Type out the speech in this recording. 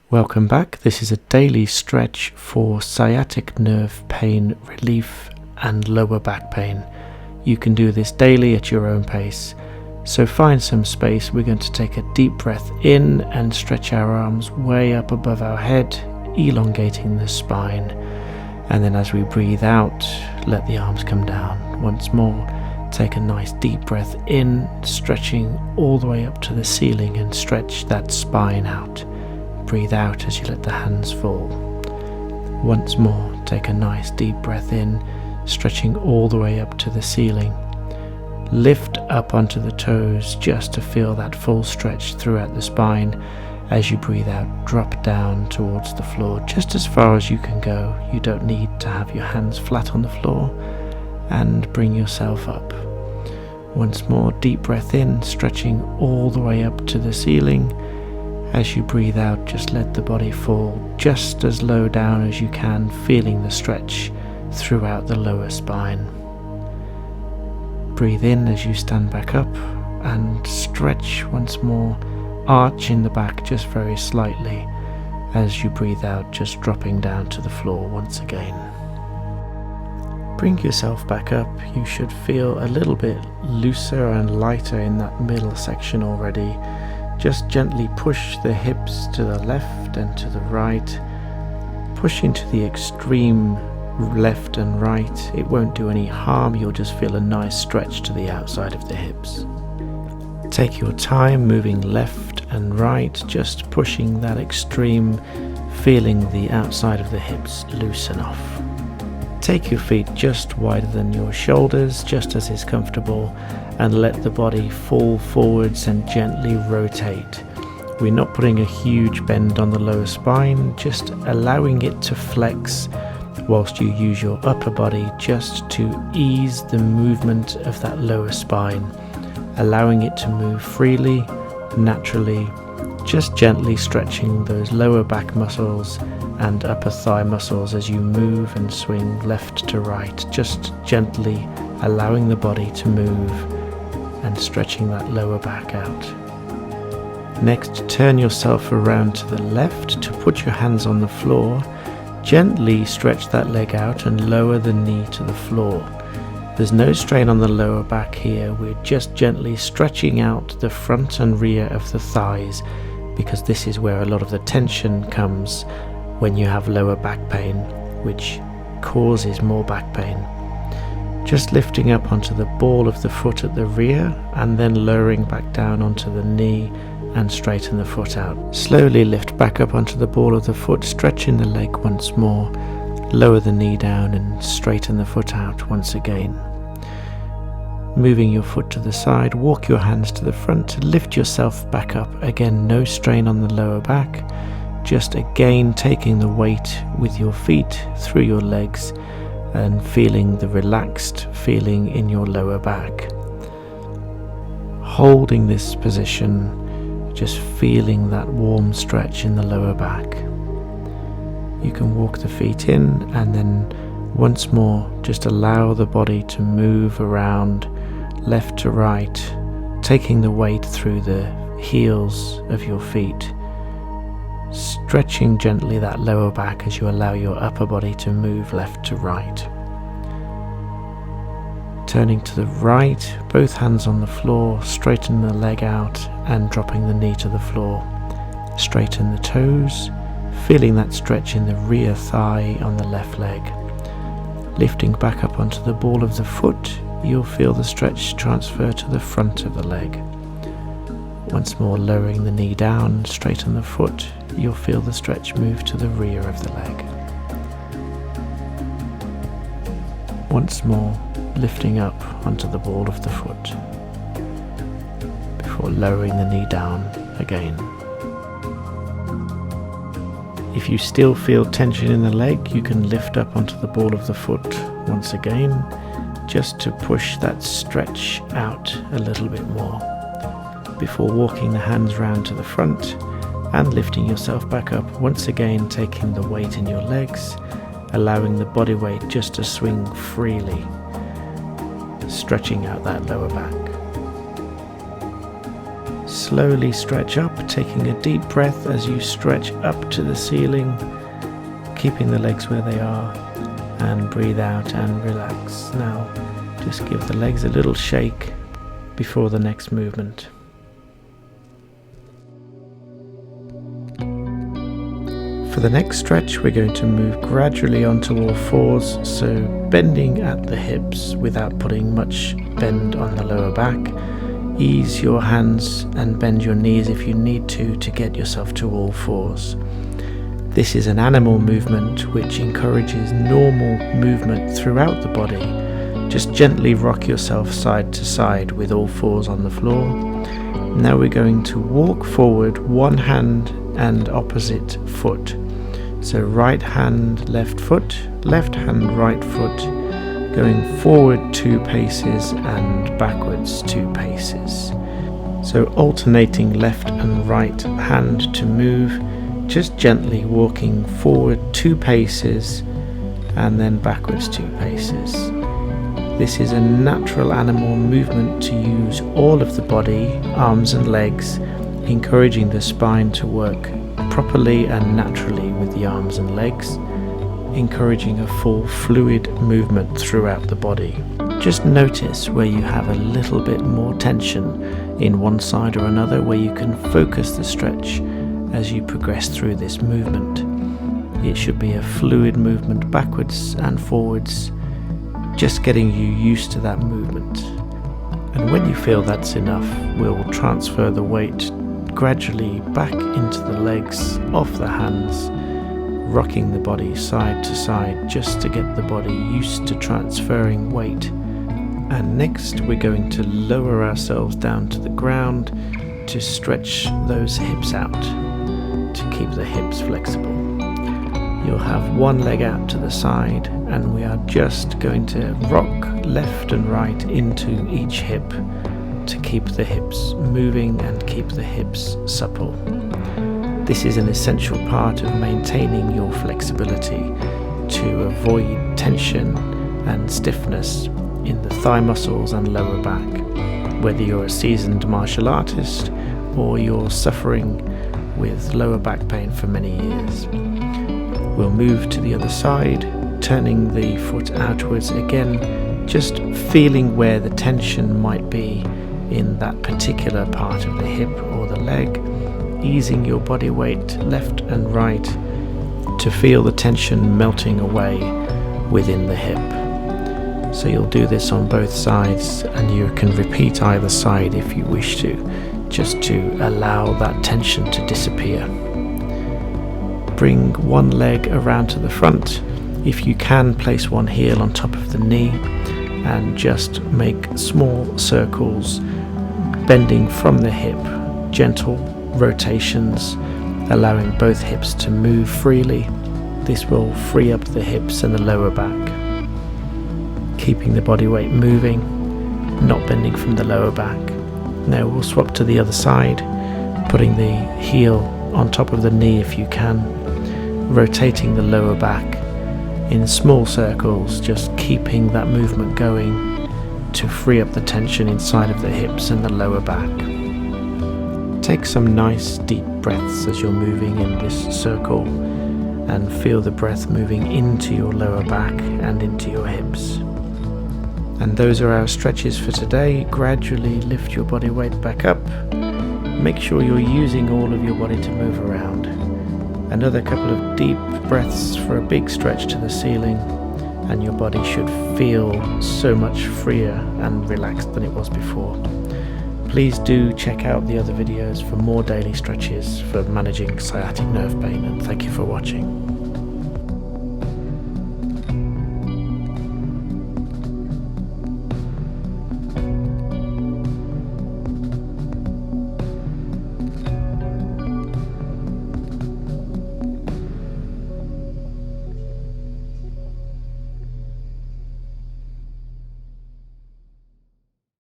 Welcome back. This is a daily stretch for sciatic nerve pain relief and lower back pain. You can do this daily at your own pace. So find some space. We're going to take a deep breath in and stretch our arms way up above our head, elongating the spine. And then as we breathe out, let the arms come down. Once more, take a nice deep breath in, stretching all the way up to the ceiling and stretch that spine out. Breathe out as you let the hands fall. Once more, take a nice deep breath in, stretching all the way up to the ceiling. Lift up onto the toes just to feel that full stretch throughout the spine. As you breathe out, drop down towards the floor, just as far as you can go. You don't need to have your hands flat on the floor, and bring yourself up. Once more, deep breath in, stretching all the way up to the ceiling. As you breathe out, just let the body fall just as low down as you can, feeling the stretch throughout the lower spine. Breathe in as you stand back up and stretch once more, arching the back just very slightly. As you breathe out, just dropping down to the floor once again. Bring yourself back up. You should feel a little bit looser and lighter in that middle section already. Just gently push the hips to the left and to the right, pushing to the extreme left and right. It won't do any harm, you'll just feel a nice stretch to the outside of the hips. Take your time moving left and right, just pushing that extreme, feeling the outside of the hips loosen off. Take your feet just wider than your shoulders, just as is comfortable, and let the body fall forwards and gently rotate. We're not putting a huge bend on the lower spine, just allowing it to flex whilst you use your upper body just to ease the movement of that lower spine, allowing it to move freely, naturally, just gently stretching those lower back muscles and upper thigh muscles as you move and swing left to right, just gently allowing the body to move and stretching that lower back out. Next, turn yourself around to the left to put your hands on the floor. Gently stretch that leg out and lower the knee to the floor. There's no strain on the lower back here. We're just gently stretching out the front and rear of the thighs, because this is where a lot of the tension comes when you have lower back pain, which causes more back pain. Just lifting up onto the ball of the foot at the rear and then lowering back down onto the knee and straighten the foot out. Slowly lift back up onto the ball of the foot, stretching the leg once more. Lower the knee down and straighten the foot out once again. Moving your foot to the side, walk your hands to the front, lift yourself back up. Again, no strain on the lower back. Just again taking the weight with your feet through your legs and feeling the relaxed feeling in your lower back. Holding this position, just feeling that warm stretch in the lower back. You can walk the feet in and then once more just allow the body to move around left to right, taking the weight through the heels of your feet, stretching gently that lower back as you allow your upper body to move left to right. Turning to the right, both hands on the floor, straighten the leg out and dropping the knee to the floor. Straighten the toes, feeling that stretch in the rear thigh on the left leg. Lifting back up onto the ball of the foot, you'll feel the stretch transfer to the front of the leg. Once more, lowering the knee down, straighten the foot, you'll feel the stretch move to the rear of the leg. Once more, lifting up onto the ball of the foot before lowering the knee down again. If you still feel tension in the leg, you can lift up onto the ball of the foot once again, just to push that stretch out a little bit more, before walking the hands round to the front and lifting yourself back up, once again taking the weight in your legs, allowing the body weight just to swing freely, stretching out that lower back. slowly stretch up, taking a deep breath as you stretch up to the ceiling, keeping the legs where they are, and breathe out and relax. Now just give the legs a little shake before the next movement. For the next stretch, we're going to move gradually onto all fours, so bending at the hips without putting much bend on the lower back. Ease your hands and bend your knees if you need to get yourself to all fours. This is an animal movement which encourages normal movement throughout the body. Just gently rock yourself side to side with all fours on the floor. Now we're going to walk forward one hand and opposite foot. So right hand, left foot, left hand, right foot, going forward 2 paces and backwards 2 paces. So alternating left and right hand to move, just gently walking forward 2 paces and then backwards 2 paces. This is a natural animal movement to use all of the body, arms and legs, encouraging the spine to work properly and naturally with the arms and legs, encouraging a full fluid movement throughout the body. Just notice where you have a little bit more tension in one side or another, where you can focus the stretch as you progress through this movement. It should be a fluid movement backwards and forwards, just getting you used to that movement. And when you feel that's enough, we'll transfer the weight gradually back into the legs, off the hands, rocking the body side to side just to get the body used to transferring weight. And next we're going to lower ourselves down to the ground to stretch those hips out, to keep the hips flexible. You'll have one leg out to the side, and we are just going to rock left and right into each hip to keep the hips moving and keep the hips supple. This is an essential part of maintaining your flexibility to avoid tension and stiffness in the thigh muscles and lower back, whether you're a seasoned martial artist or you're suffering with lower back pain for many years. We'll move to the other side, turning the foot outwards again, just feeling where the tension might be in that particular part of the hip or the leg, easing your body weight left and right to feel the tension melting away within the hip. So you'll do this on both sides, and you can repeat either side if you wish to, just to allow that tension to disappear. Bring one leg around to the front. If you can, place one heel on top of the knee and just make small circles, bending from the hip, gentle rotations, allowing both hips to move freely. This will free up the hips and the lower back, keeping the body weight moving, not bending from the lower back. Now we'll swap to the other side, putting the heel on top of the knee if you can, rotating the lower back in small circles, just keeping that movement going to free up the tension inside of the hips and the lower back. Take some nice deep breaths as you're moving in this circle, and feel the breath moving into your lower back and into your hips. And those are our stretches for today. Gradually lift your body weight back up. Make sure you're using all of your body to move around. Another couple of deep breaths for a big stretch to the ceiling, and your body should feel so much freer and relaxed than it was before. Please do check out the other videos for more daily stretches for managing sciatic nerve pain, and thank you for watching.